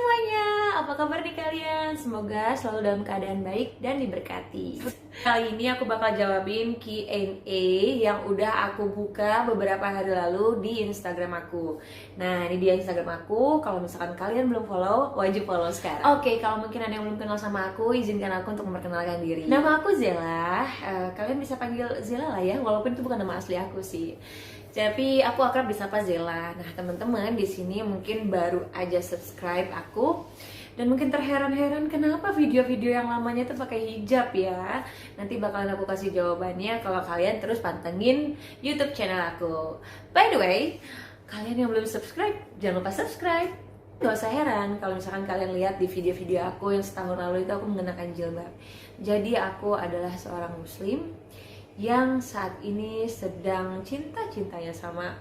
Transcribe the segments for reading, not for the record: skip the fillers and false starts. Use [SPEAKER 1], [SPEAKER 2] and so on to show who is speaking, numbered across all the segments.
[SPEAKER 1] semuanya, apa kabar nih kalian? Semoga selalu dalam keadaan baik dan diberkati. Kali ini aku bakal jawabin Q&A yang udah aku buka beberapa hari lalu di Instagram aku. Nah, ini dia Instagram aku. Kalau misalkan kalian belum follow, wajib follow sekarang. Oke, kalau mungkin ada yang belum kenal sama aku, izinkan aku untuk memperkenalkan diri. Nama aku Zela. Kalian bisa panggil Zela lah ya, walaupun itu bukan nama asli aku sih. Tapi aku akrab disapa Zela. Nah, teman-teman di sini mungkin baru aja subscribe aku dan mungkin terheran-heran kenapa video-video yang lamanya tuh pakai hijab ya. Nanti bakalan aku kasih jawabannya kalau kalian terus pantengin YouTube channel aku. By the way, kalian yang belum subscribe, jangan lupa subscribe. Gak usah heran kalau misalkan kalian lihat di video-video aku yang setahun lalu itu aku mengenakan jilbab. Jadi aku adalah seorang muslim yang saat ini sedang cinta-cintanya sama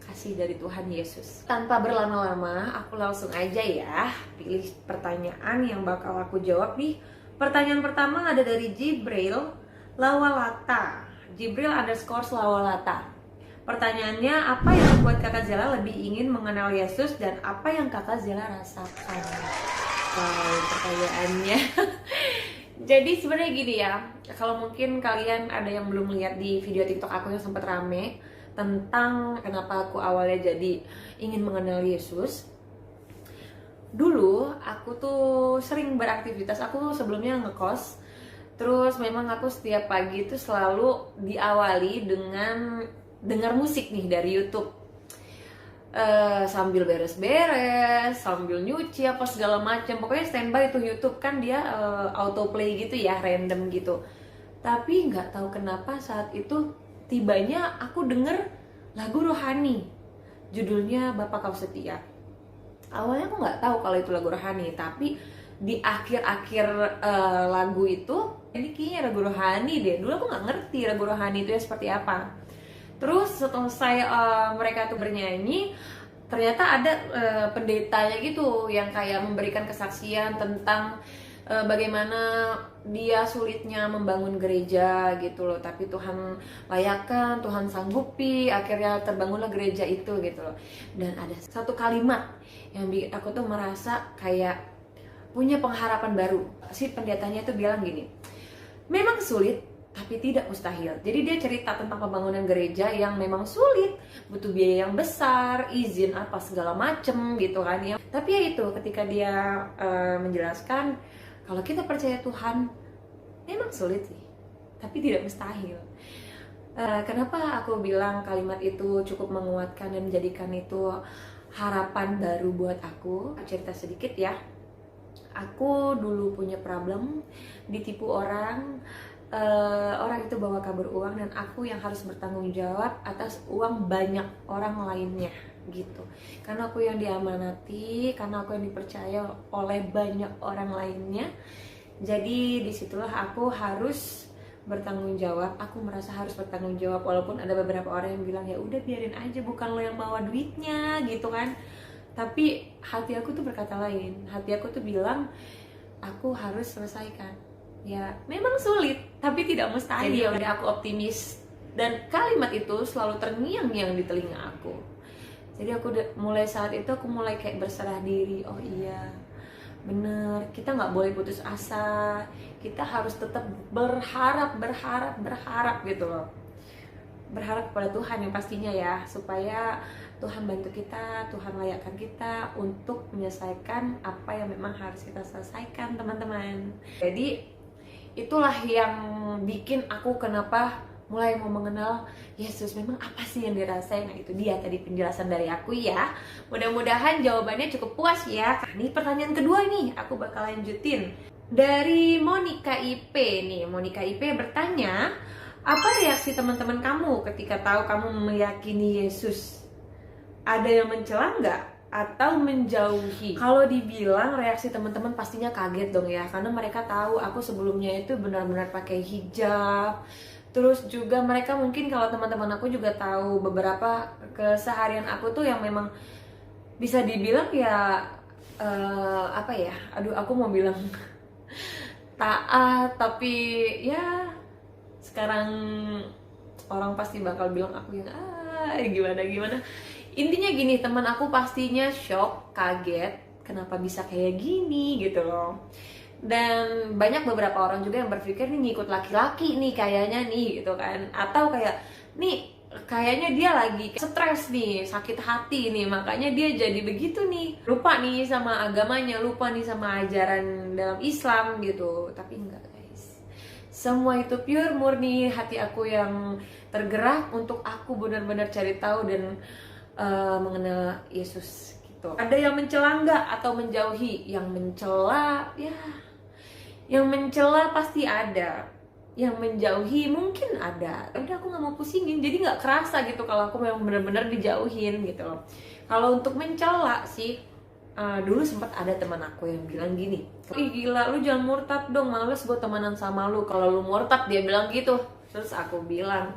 [SPEAKER 1] kasih dari Tuhan Yesus. Tanpa berlama-lama, aku langsung aja ya pilih pertanyaan yang bakal aku jawab nih. Pertanyaan pertama ada dari Jibril Lawalata. Jibril _ Lawalata. Pertanyaannya, apa yang membuat kakak Zela lebih ingin mengenal Yesus dan apa yang kakak Zela rasakan? Wow, pertanyaannya. Jadi sebenarnya gini ya, kalau mungkin kalian ada yang belum lihat di video TikTok aku yang sempat rame tentang kenapa aku awalnya jadi ingin mengenal Yesus. Dulu aku tuh sering beraktivitas, aku sebelumnya ngekos. Terus memang aku setiap pagi itu selalu diawali dengan dengar musik nih dari YouTube. Sambil beres-beres, sambil nyuci apa segala macam, pokoknya standby tuh YouTube kan dia autoplay gitu ya, random gitu. Tapi nggak tahu kenapa saat itu tibanya aku denger lagu rohani, judulnya Bapa Kau Setia. Awalnya aku nggak tahu kalau itu lagu rohani, tapi di akhir-akhir lagu itu ini kayaknya lagu rohani deh. Dulu aku nggak ngerti lagu rohani itu ya seperti apa. Terus setelah mereka tuh bernyanyi, ternyata ada pendetanya gitu yang kayak memberikan kesaksian tentang bagaimana dia sulitnya membangun gereja gitu loh. Tapi Tuhan layakkan, Tuhan sanggupi, akhirnya terbangunlah gereja itu gitu loh. Dan ada satu kalimat yang bikin aku tuh merasa kayak punya pengharapan baru. Si pendetanya tuh bilang gini, memang sulit tapi tidak mustahil. Jadi dia cerita tentang pembangunan gereja yang memang sulit, butuh biaya yang besar, izin apa segala macem gitu kan ya. Tapi ya itu, ketika dia menjelaskan kalau kita percaya Tuhan, memang sulit sih, tapi tidak mustahil. Kenapa aku bilang kalimat itu cukup menguatkan dan menjadikan itu harapan baru buat aku? Cerita sedikit ya. Aku dulu punya problem, ditipu orang. Orang itu bawa kabur uang dan aku yang harus bertanggung jawab atas uang banyak orang lainnya gitu. Karena aku yang diamanati, karena aku yang dipercaya oleh banyak orang lainnya. Jadi disitulah aku harus bertanggung jawab. Aku merasa harus bertanggung jawab walaupun ada beberapa orang yang bilang ya udah biarin aja, bukan lo yang bawa duitnya gitu kan. Tapi hati aku tuh berkata lain. Hati aku tuh bilang aku harus selesaikan. Ya memang sulit tapi tidak mustahil. Jadi udah aku optimis dan kalimat itu selalu terngiang-ngiang di telinga aku. Jadi aku mulai saat itu aku mulai kayak berserah diri. Oh iya bener, kita nggak boleh putus asa, kita harus tetap berharap gitu loh. Berharap kepada Tuhan yang pastinya ya, supaya Tuhan bantu kita, Tuhan layakkan kita untuk menyelesaikan apa yang memang harus kita selesaikan teman-teman. Jadi itulah yang bikin aku kenapa mulai mau mengenal Yesus. Memang apa sih yang dirasain? Nah itu dia tadi penjelasan dari aku ya. Mudah-mudahan jawabannya cukup puas ya. Nah, ini pertanyaan kedua nih, aku bakal lanjutin. Dari Monica IP nih. Monica IP bertanya, apa reaksi teman-teman kamu ketika tahu kamu meyakini Yesus? Ada yang mencela nggak? Atau menjauhi? Kalau dibilang reaksi teman-teman pastinya kaget dong ya, karena mereka tahu aku sebelumnya itu benar-benar pakai hijab. Terus juga mereka mungkin kalau teman-teman aku juga tahu beberapa keseharian aku tuh yang memang bisa dibilang ya apa ya, aduh aku mau bilang taat, tapi ya sekarang orang pasti bakal bilang aku yang gimana. Intinya gini, teman aku pastinya shock, kaget, kenapa bisa kayak gini gitu loh. Dan banyak beberapa orang juga yang berpikir nih ngikut laki-laki nih kayaknya nih gitu kan, atau kayak nih kayaknya dia lagi stres nih, sakit hati nih, makanya dia jadi begitu nih, lupa nih sama agamanya, lupa nih sama ajaran dalam Islam gitu. Tapi enggak guys, semua itu pure murni hati aku yang tergerak untuk aku benar-benar cari tahu dan mengenal Yesus gitu. Ada yang mencela nggak atau menjauhi? Yang mencela ya, yang mencela pasti ada, yang menjauhi mungkin ada. Udah aku nggak mau pusingin, jadi nggak kerasa gitu kalau aku memang benar-benar dijauhin gitu loh. Kalau untuk mencela sih, dulu sempat ada teman aku yang bilang gini, ih gila lu jangan murtad dong, males gue temenan sama lu kalau lu murtad, dia bilang gitu. Terus aku bilang,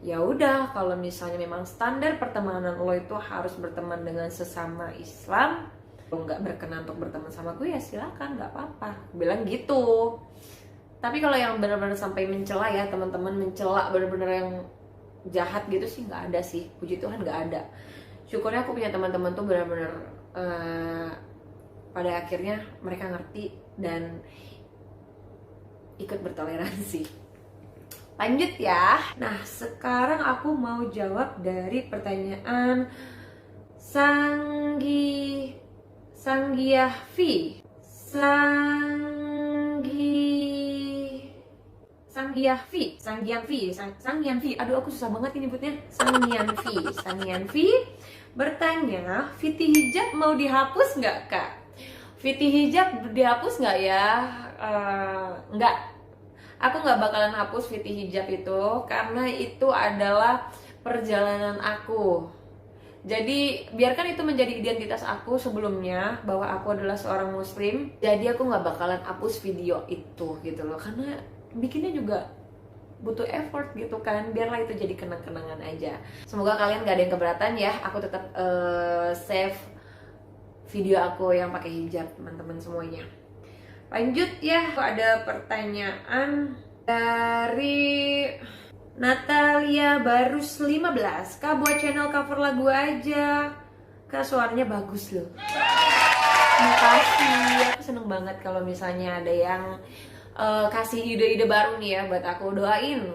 [SPEAKER 1] ya udah kalau misalnya memang standar pertemanan lo itu harus berteman dengan sesama Islam, lo nggak berkenan untuk berteman sama gue ya silakan, nggak apa-apa, bilang gitu. Tapi kalau yang benar-benar sampai mencela ya teman-teman, mencela benar-benar yang jahat gitu sih nggak ada sih, puji Tuhan nggak ada. Syukurnya aku punya teman-teman tuh benar-benar pada akhirnya mereka ngerti dan ikut bertoleransi. Lanjut ya. Nah sekarang aku mau jawab dari pertanyaan Sanggiahvi. Sanggiahvi. Aduh aku susah banget ini nyebutnya. Sanggiahvi bertanya, Fiti hijab mau dihapus nggak kak? Fiti hijab dihapus nggak ya? Nggak. Aku nggak bakalan hapus Fiti hijab itu karena itu adalah perjalanan aku. Jadi biarkan itu menjadi identitas aku sebelumnya, bahwa aku adalah seorang muslim. Jadi aku nggak bakalan hapus video itu gitu loh, karena bikinnya juga butuh effort gitu kan. Biarlah itu jadi kenang-kenangan aja. Semoga kalian gak ada yang keberatan ya, aku tetap save video aku yang pakai hijab teman-teman semuanya. Lanjut ya, ada pertanyaan dari Natalia Barus 15. Kak buat channel cover lagu aja. Kak suaranya bagus loh. Makasih, aku seneng banget kalau misalnya ada yang kasih ide-ide baru nih ya buat aku. Doain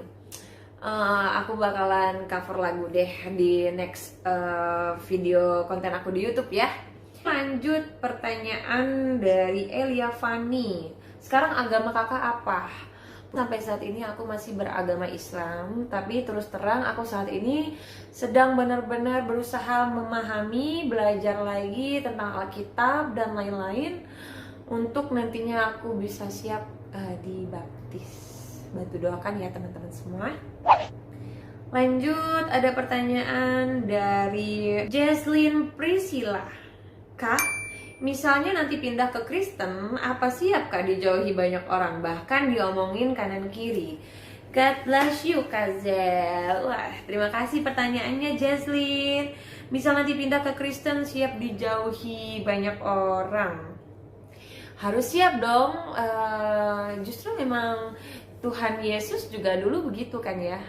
[SPEAKER 1] aku bakalan cover lagu deh di next video konten aku di YouTube ya. Lanjut pertanyaan dari Elia Fani. Sekarang agama kakak apa? Sampai saat ini aku masih beragama Islam, tapi terus terang aku saat ini sedang benar-benar berusaha memahami, belajar lagi tentang Alkitab dan lain-lain untuk nantinya aku bisa siap dibaptis. Bantu doakan ya teman-teman semua. Lanjut, ada pertanyaan dari Jesslyn Priscilla. Kak, misalnya nanti pindah ke Kristen, apa siap Kak dijauhi banyak orang, bahkan diomongin kanan kiri? God bless you Kak Zel. Wah, terima kasih pertanyaannya Jesslyn. Misal nanti pindah ke Kristen, siap dijauhi banyak orang? Harus siap dong. Justru memang Tuhan Yesus juga dulu begitu kan ya,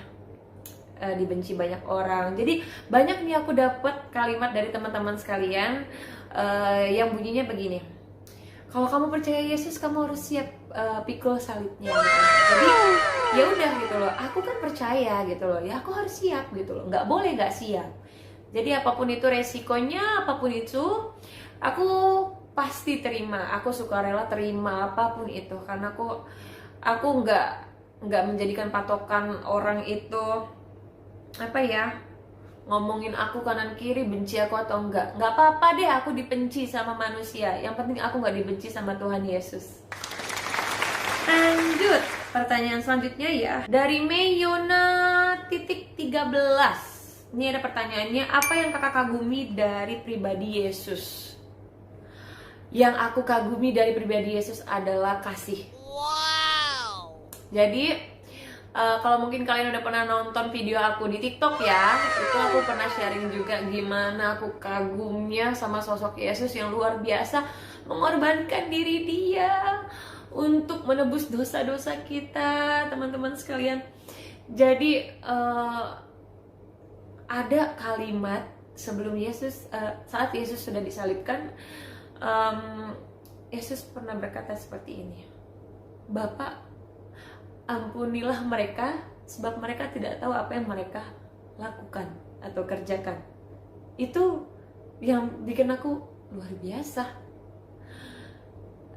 [SPEAKER 1] dibenci banyak orang. Jadi banyak nih aku dapat kalimat dari teman-teman sekalian yang bunyinya begini, kalau kamu percaya Yesus kamu harus siap pikul salibnya gitu. Jadi ya udah gitu loh, aku kan percaya gitu loh, ya aku harus siap gitu loh, nggak boleh nggak siap. Jadi apapun itu resikonya, apapun itu aku pasti terima, aku sukarela terima apapun itu, karena aku nggak menjadikan patokan orang itu apa ya, ngomongin aku kanan kiri, benci aku atau enggak apa-apa deh aku dibenci sama manusia, yang penting aku nggak dibenci sama Tuhan Yesus. Lanjut pertanyaan selanjutnya ya, dari Meyona.13. Ini ada pertanyaannya, apa yang kakak kagumi dari pribadi Yesus? Yang aku kagumi dari pribadi Yesus adalah kasih. Wow. Jadi kalau mungkin kalian udah pernah nonton video aku di TikTok ya, itu aku pernah sharing juga gimana aku kagumnya sama sosok Yesus yang luar biasa, mengorbankan diri dia untuk menebus dosa-dosa kita, teman-teman sekalian. Jadi ada kalimat sebelum Yesus, saat Yesus sudah disalibkan, Yesus pernah berkata seperti ini, Bapa, ampunilah mereka sebab mereka tidak tahu apa yang mereka lakukan atau kerjakan. Itu yang bikin aku luar biasa.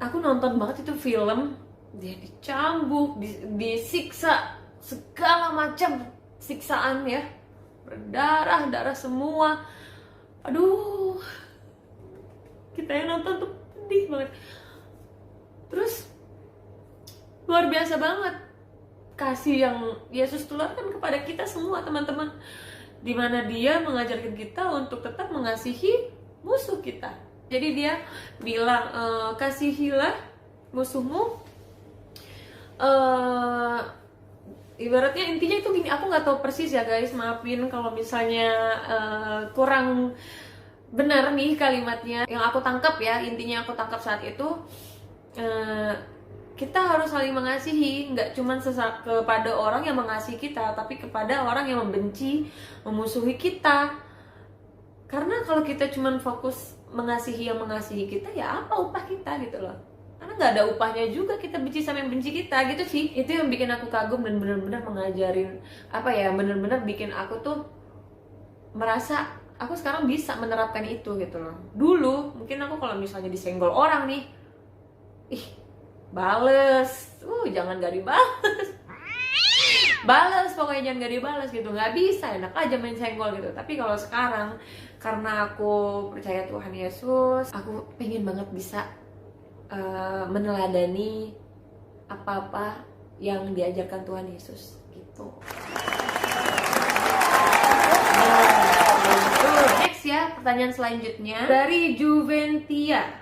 [SPEAKER 1] Aku nonton banget itu film, dia dicambuk, disiksa, segala macam siksaan ya, berdarah-darah semua. Aduh, kita yang nonton tuh pedih banget. Terus luar biasa banget kasih yang Yesus tularkan kepada kita semua, teman-teman, dimana dia mengajarkan kita untuk tetap mengasihi musuh kita. Jadi dia bilang, kasihilah musuhmu. Ibaratnya intinya itu gini, aku nggak tahu persis ya guys, maafin kalau misalnya kurang benar nih kalimatnya. Yang aku tangkap ya, intinya aku tangkap saat itu, kita harus saling mengasihi, nggak cuma kepada orang yang mengasihi kita, tapi kepada orang yang membenci, memusuhi kita. Karena kalau kita cuma fokus mengasihi yang mengasihi kita, ya apa upah kita gitu loh. Karena nggak ada upahnya juga kita benci sama yang benci kita gitu sih. Itu yang bikin aku kagum dan benar-benar mengajarin, benar-benar bikin aku tuh merasa aku sekarang bisa menerapkan itu gitu loh. Dulu mungkin aku kalau misalnya disenggol orang nih, bales, jangan gak dibales, balas pokoknya, jangan gak dibales gitu, nggak bisa, enak aja main senggol gitu. Tapi kalau sekarang karena aku percaya Tuhan Yesus, aku pengen banget bisa meneladani apa-apa yang diajarkan Tuhan Yesus gitu. Next ya, pertanyaan selanjutnya dari Juventia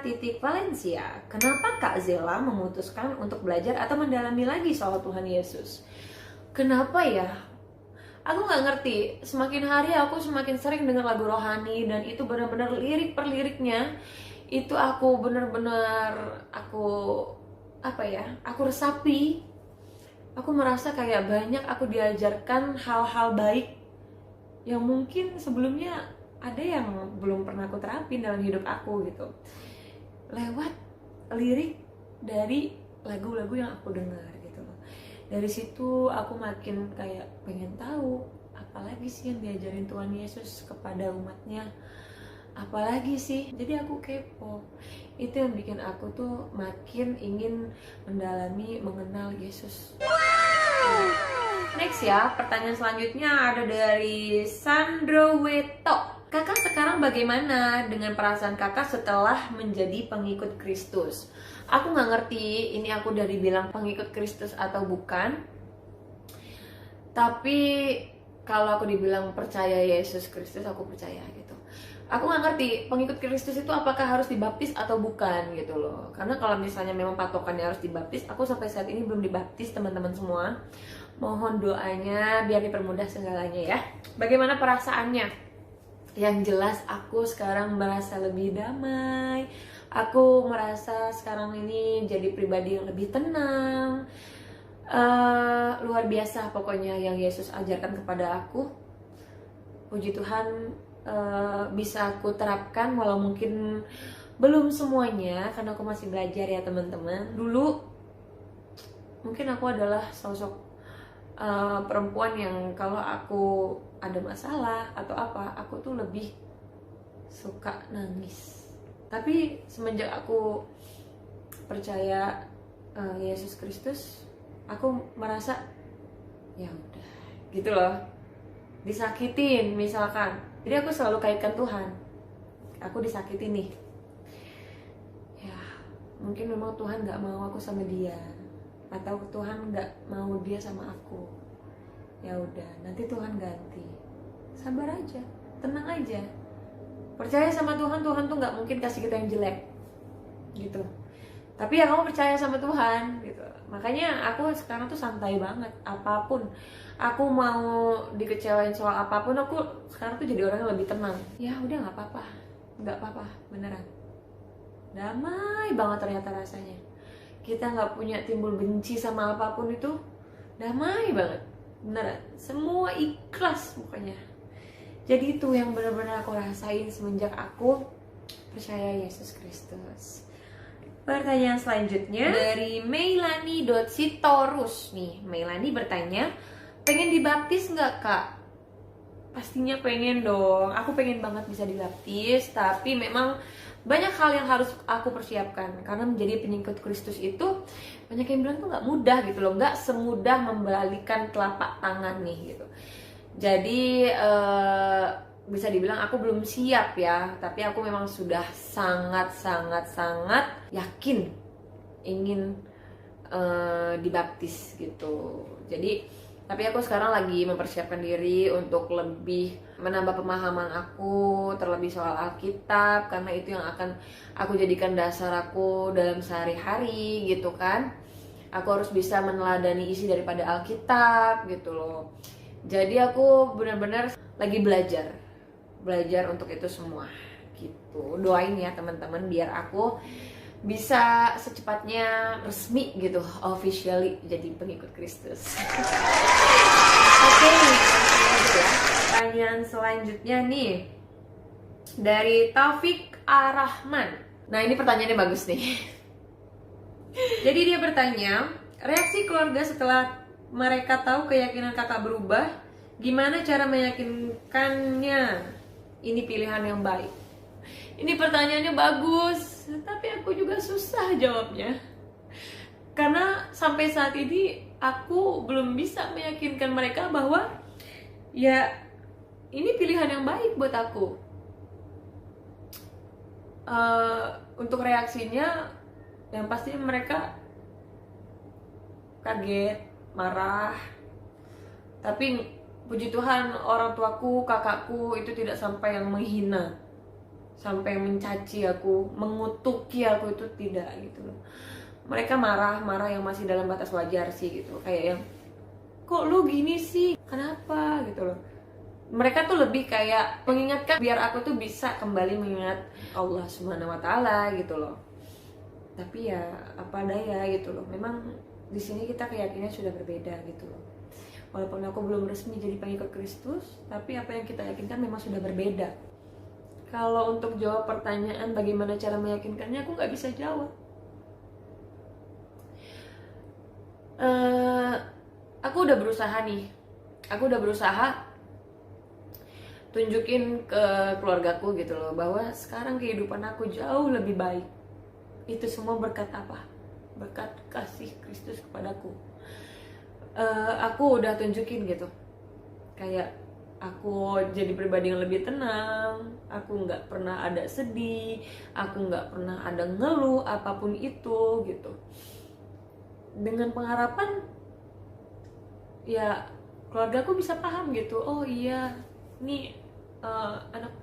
[SPEAKER 1] titik Valencia. Kenapa Kak Zela memutuskan untuk belajar atau mendalami lagi soal Tuhan Yesus? Kenapa ya? Aku nggak ngerti. Semakin hari aku semakin sering dengar lagu rohani, dan itu benar-benar lirik per liriknya itu aku benar-benar aku resapi. Aku merasa kayak banyak aku diajarkan hal-hal baik yang mungkin sebelumnya ada yang belum pernah aku terapin dalam hidup aku gitu, lewat lirik dari lagu-lagu yang aku dengar gitu loh. Dari situ aku makin kayak pengen tahu apalagi sih yang diajarin Tuhan Yesus kepada umatnya, apalagi sih. Jadi aku kepo. Itu yang bikin aku tuh makin ingin mendalami, mengenal Yesus. Next ya, pertanyaan selanjutnya ada dari Sandro Weto. Kakak sekarang bagaimana dengan perasaan kakak setelah menjadi pengikut Kristus? Aku nggak ngerti ini aku udah dibilang pengikut Kristus atau bukan. Tapi kalau aku dibilang percaya Yesus Kristus, aku percaya gitu. Aku nggak ngerti pengikut Kristus itu apakah harus dibaptis atau bukan gitu loh. Karena kalau misalnya memang patokannya harus dibaptis, aku sampai saat ini belum dibaptis, teman-teman semua. Mohon doanya biar dipermudah segalanya ya. Bagaimana perasaannya? Yang jelas aku sekarang merasa lebih damai. Aku merasa sekarang ini jadi pribadi yang lebih tenang. Luar biasa pokoknya yang Yesus ajarkan kepada aku. Puji Tuhan, bisa aku terapkan walau mungkin belum semuanya, karena aku masih belajar ya teman-teman. Dulu mungkin aku adalah sosok perempuan yang kalau aku ada masalah atau apa, aku tuh lebih suka nangis. Tapi semenjak aku percaya Yesus Kristus, aku merasa ya udah gitu loh. Disakitin misalkan, jadi aku selalu kaitkan Tuhan. Aku disakitin nih, ya mungkin memang Tuhan gak mau aku sama dia, atau Tuhan gak mau dia sama aku. Ya udah, nanti Tuhan ganti. Sabar aja, tenang aja, percaya sama Tuhan. Tuhan tuh nggak mungkin kasih kita yang jelek gitu. Tapi ya kamu percaya sama Tuhan gitu. Makanya aku sekarang tuh santai banget. Apapun aku mau dikecewain soal apapun, aku sekarang tuh jadi orang yang lebih tenang. Ya udah, nggak apa-apa beneran. Damai banget ternyata rasanya. Kita nggak punya timbul benci sama apapun, itu damai banget beneran. Semua ikhlas pokoknya. Jadi itu yang benar-benar aku rasain semenjak aku percaya Yesus Kristus.
[SPEAKER 2] Pertanyaan selanjutnya
[SPEAKER 1] Dari Meilani.sitorus nih. Meilani bertanya, pengen dibaptis nggak kak? Pastinya pengen dong. Aku pengen banget bisa dibaptis, tapi memang banyak hal yang harus aku persiapkan. Karena menjadi pengikut Kristus itu banyak yang bilang tuh nggak mudah gitu loh, nggak semudah membalikan telapak tangan nih gitu. Jadi bisa dibilang aku belum siap ya, tapi aku memang sudah sangat yakin ingin dibaptis gitu. Jadi tapi aku sekarang lagi mempersiapkan diri untuk lebih menambah pemahaman aku terlebih soal Alkitab, karena itu yang akan aku jadikan dasar aku dalam sehari-hari gitu kan. Aku harus bisa meneladani isi daripada Alkitab gitu loh. Jadi aku benar-benar lagi belajar untuk itu semua gitu. Doain ya teman-teman biar aku bisa secepatnya resmi gitu, officially jadi pengikut Kristus.
[SPEAKER 2] Oke, pertanyaan selanjutnya nih dari Taufik Arahman.
[SPEAKER 1] Nah ini pertanyaannya bagus nih.
[SPEAKER 2] Jadi dia bertanya, reaksi keluarga setelah mereka tahu keyakinan kakak berubah, gimana cara meyakinkannya ini pilihan yang baik?
[SPEAKER 1] Ini pertanyaannya bagus, tapi aku juga susah jawabnya. Karena sampai saat ini aku belum bisa meyakinkan mereka bahwa ya ini pilihan yang baik buat aku. Untuk reaksinya yang pasti mereka kaget, marah. Tapi puji Tuhan orang tuaku, kakakku itu tidak sampai yang menghina, sampai mencaci aku, mengutuki aku, itu tidak gitu loh. Mereka marah yang masih dalam batas wajar sih gitu. Kayak yang, kok lu gini sih? Kenapa? Gitu loh. Mereka tuh lebih kayak mengingatkan biar aku tuh bisa kembali mengingat Allah Subhanahu wa taala gitu loh. Tapi ya apa daya gitu loh. Memang di sini kita keyakinannya sudah berbeda gitu loh. Walaupun aku belum resmi jadi pengikut Kristus, tapi apa yang kita yakinkan memang sudah berbeda. Kalau untuk jawab pertanyaan bagaimana cara meyakinkannya, aku nggak bisa jawab. Aku udah berusaha nih. Aku udah berusaha tunjukin ke keluargaku gitu loh, bahwa sekarang kehidupan aku jauh lebih baik. Itu semua berkat apa? Berkat kasih Kristus kepadaku. Aku udah tunjukin gitu, kayak aku jadi pribadi yang lebih tenang, aku nggak pernah ada sedih, aku nggak pernah ada ngeluh apapun itu gitu. Dengan pengharapan ya keluarga aku bisa paham gitu, oh iya nih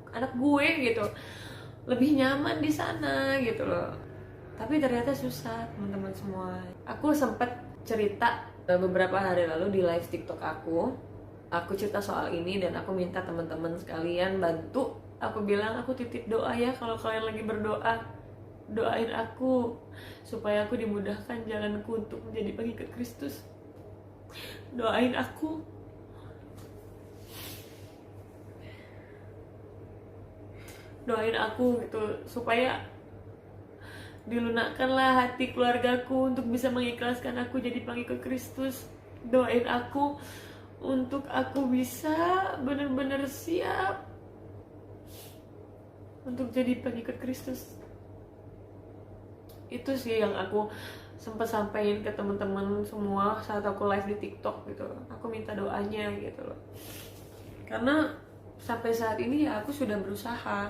[SPEAKER 1] anak gue gitu lebih nyaman di sana gitu loh. Tapi ternyata susah teman-teman semua. Aku sempat cerita beberapa hari lalu di live TikTok aku cerita soal ini dan aku minta teman-teman sekalian bantu. Aku bilang aku titip doa ya, kalau kalian lagi berdoa, doain aku supaya aku dimudahkan jalanku untuk menjadi pengikut Kristus. Doain aku. Doain aku gitu supaya dilunakkanlah hati keluargaku untuk bisa mengikhlaskan aku jadi pengikut Kristus. Doain aku untuk aku bisa benar-benar siap untuk jadi pengikut Kristus. Itu sih yang aku sempat sampaikan ke teman-teman semua saat aku live di TikTok gitu. Aku minta doanya gitu loh. Karena sampai saat ini ya aku sudah berusaha.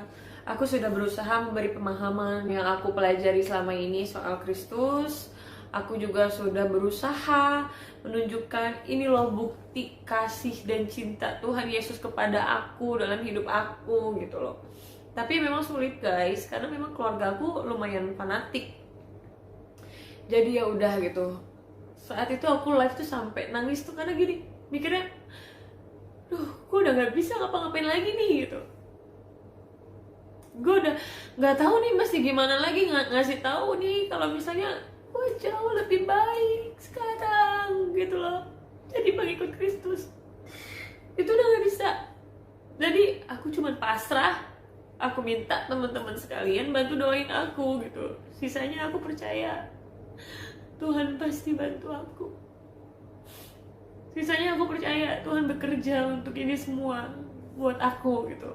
[SPEAKER 1] Aku sudah berusaha memberi pemahaman yang aku pelajari selama ini soal Kristus. Aku juga sudah berusaha menunjukkan ini loh bukti kasih dan cinta Tuhan Yesus kepada aku dalam hidup aku gitu loh. Tapi memang sulit guys, karena memang keluarga aku lumayan fanatik. Jadi ya udah gitu. Saat itu aku live tuh sampai nangis tuh karena gini, mikirnya, gue udah gak bisa ngapa-ngapain lagi nih gitu. Gue udah nggak tahu nih mesti gimana lagi ngasih tahu nih kalau misalnya gue jauh lebih baik sekarang gitu loh, jadi pengikut Kristus. Itu udah nggak bisa. Jadi aku cuma pasrah
[SPEAKER 2] aku minta teman-teman sekalian bantu doain aku gitu. Sisanya aku percaya Tuhan pasti bantu aku. Sisanya aku percaya Tuhan bekerja untuk ini semua buat aku gitu.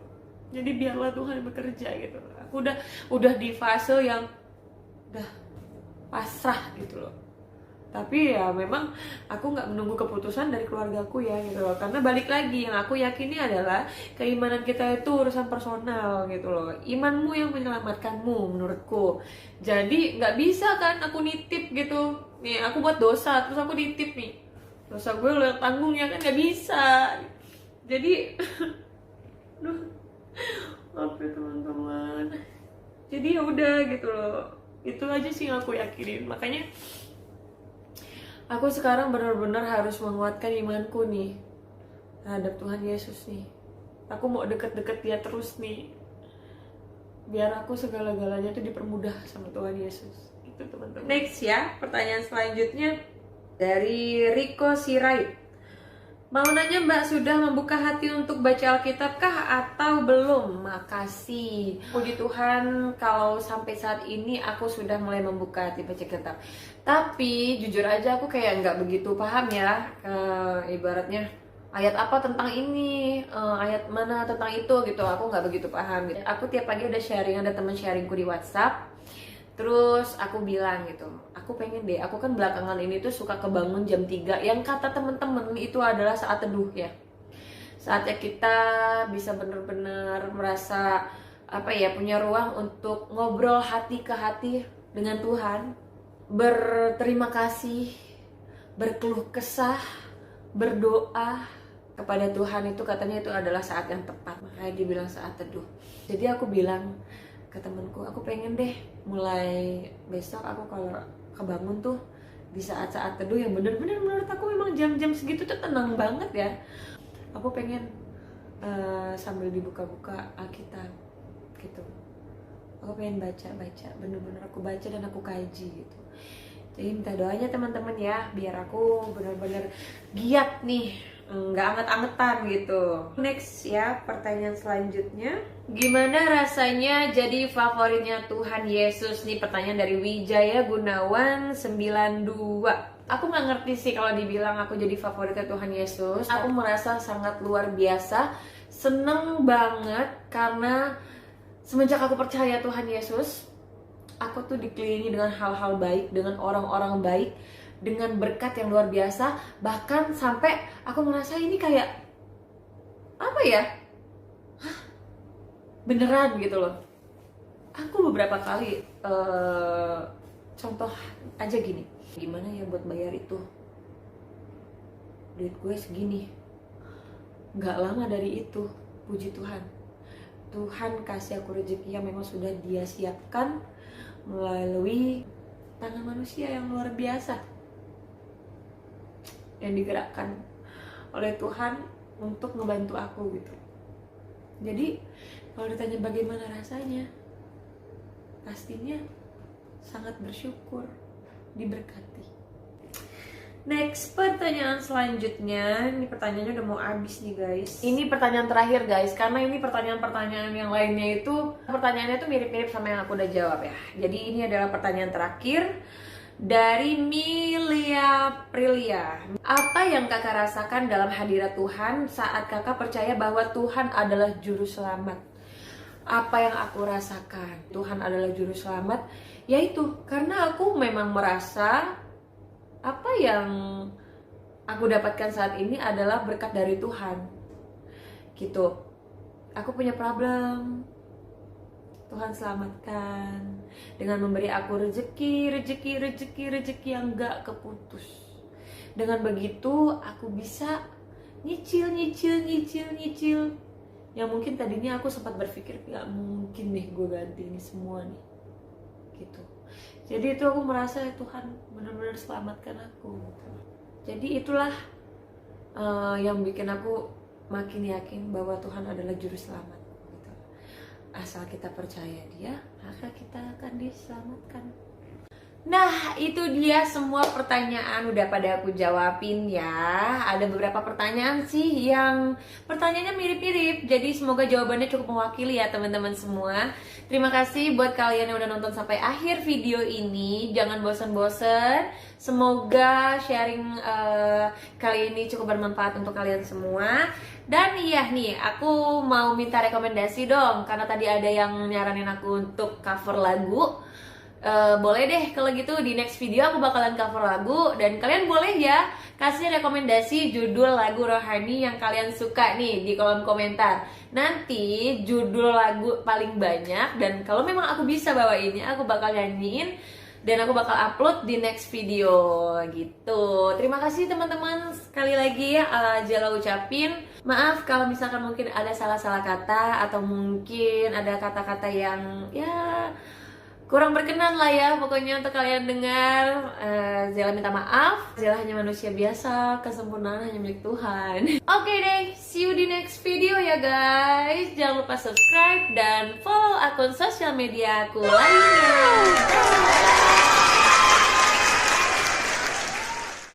[SPEAKER 2] Jadi biarlah Tuhan bekerja gitu. Aku udah di fase yang udah pasrah gitu loh. Tapi ya memang aku nggak menunggu keputusan dari keluargaku ya gitu loh. Karena balik lagi yang aku yakini adalah keimanan kita itu urusan personal gitu loh. Imanmu yang menyelamatkanmu menurutku. Jadi nggak bisa kan aku nitip gitu. Nih aku buat dosa terus aku nitip nih. Dosa gue lo tanggung ya kan, nggak bisa. Jadi aduh, maaf ya teman-teman. Jadi ya udah gitu loh. Itu aja sih yang aku yakinin. Makanya aku sekarang benar-benar harus menguatkan imanku nih terhadap Tuhan Yesus nih. Aku mau deket-deket dia terus nih. Biar aku segala-galanya tuh dipermudah sama Tuhan Yesus. Itu teman-teman. Next ya, pertanyaan selanjutnya dari Riko Sirait. Mau nanya Mbak, sudah membuka hati untuk baca Alkitab kah atau belum? Makasih. Puji Tuhan kalau sampai saat ini aku sudah mulai membuka hati baca Alkitab. Tapi jujur aja aku kayak nggak begitu paham ya. Ibaratnya ayat apa tentang ini, ayat mana tentang itu gitu. Aku nggak begitu paham gitu. Aku tiap pagi ada sharing, ada teman sharingku di WhatsApp. Terus aku bilang gitu, aku pengen deh, aku kan belakangan ini tuh suka kebangun jam 3 yang kata temen-temen itu adalah saat teduh ya. Saatnya kita bisa bener-bener merasa apa ya, punya ruang untuk ngobrol hati ke hati dengan Tuhan, berterima kasih, berkeluh kesah, berdoa kepada Tuhan. Itu katanya itu adalah saat yang tepat, makanya dibilang saat teduh. Jadi aku bilang ke temenku, aku pengen deh mulai besok aku kalau kebangun tuh di saat-saat teduh yang bener-bener menurut aku memang jam-jam segitu tuh tenang banget ya. Aku pengen sambil dibuka-buka Alkitab gitu. Aku pengen baca-baca, bener-bener aku baca dan aku kaji gitu. Jadi minta doanya teman-teman ya, biar aku bener-bener giat nih, nggak anget-angetan gitu. Next ya, pertanyaan selanjutnya, gimana rasanya jadi favoritnya Tuhan Yesus? Nih pertanyaan dari Wijaya Gunawan 92. Aku nggak ngerti sih kalau dibilang aku jadi favoritnya Tuhan Yesus. Aku merasa sangat luar biasa, seneng banget karena semenjak aku percaya Tuhan Yesus, aku tuh dikelilingi dengan hal-hal baik, dengan orang-orang baik, dengan berkat yang luar biasa. Bahkan sampai aku merasa ini kayak apa ya, beneran gitu loh. Aku beberapa kali contoh aja gini, gimana ya buat bayar itu, duit gue segini, nggak lama dari itu, puji Tuhan, Tuhan kasih aku rezeki yang memang sudah Dia siapkan melalui tangan manusia yang luar biasa yang digerakkan oleh Tuhan untuk ngebantu aku gitu. Jadi kalau ditanya bagaimana rasanya, pastinya sangat bersyukur, diberkati. Next, pertanyaan selanjutnya. Ini pertanyaannya udah mau habis nih guys. Ini pertanyaan terakhir guys, karena ini pertanyaan-pertanyaan yang lainnya itu pertanyaannya tuh mirip-mirip sama yang aku udah jawab ya. Jadi ini adalah pertanyaan terakhir dari Milia Prilia. Apa yang kakak rasakan dalam hadirat Tuhan saat kakak percaya bahwa Tuhan adalah juru selamat? Apa yang aku rasakan Tuhan adalah juru selamat, yaitu karena aku memang merasa apa yang aku dapatkan saat ini adalah berkat dari Tuhan gitu. Aku punya problem, Tuhan selamatkan dengan memberi aku rezeki yang gak keputus. Dengan begitu aku bisa nyicil yang mungkin tadinya aku sempat berpikir gak mungkin nih gue ganti ini semua nih gitu. Jadi itu aku merasa Tuhan benar-benar selamatkan aku gitu. Jadi itulah yang bikin aku makin yakin bahwa Tuhan adalah juru selamat gitu. Asal kita percaya Dia, maka kita akan diselamatkan.
[SPEAKER 1] Nah, itu dia semua pertanyaan udah pada aku jawabin ya. Ada beberapa pertanyaan sih yang pertanyaannya mirip-mirip. Jadi semoga jawabannya cukup mewakili ya teman-teman semua. Terima kasih buat kalian yang udah nonton sampai akhir video ini. Jangan bosan-bosan. Semoga sharing kali ini cukup bermanfaat untuk kalian semua. Dan iya nih, aku mau minta rekomendasi dong. Karena tadi ada yang nyaranin aku untuk cover lagu. Boleh deh kalau gitu di next video aku bakalan cover lagu. Dan kalian boleh ya kasih rekomendasi judul lagu rohani yang kalian suka nih di kolom komentar. Nanti judul lagu paling banyak, dan kalau memang aku bisa bawainnya, aku bakal nyanyiin dan aku bakal upload di next video gitu. Terima kasih teman-teman, sekali lagi Jela ucapin maaf kalau misalkan mungkin ada salah-salah kata, atau mungkin ada kata-kata yang ya kurang berkenan lah ya pokoknya untuk kalian dengar. Zela minta maaf. Zela hanya manusia biasa, kesempurnaan hanya milik Tuhan. Oke deh, see you di next video ya guys. Jangan lupa subscribe dan follow akun sosial media aku lainnya.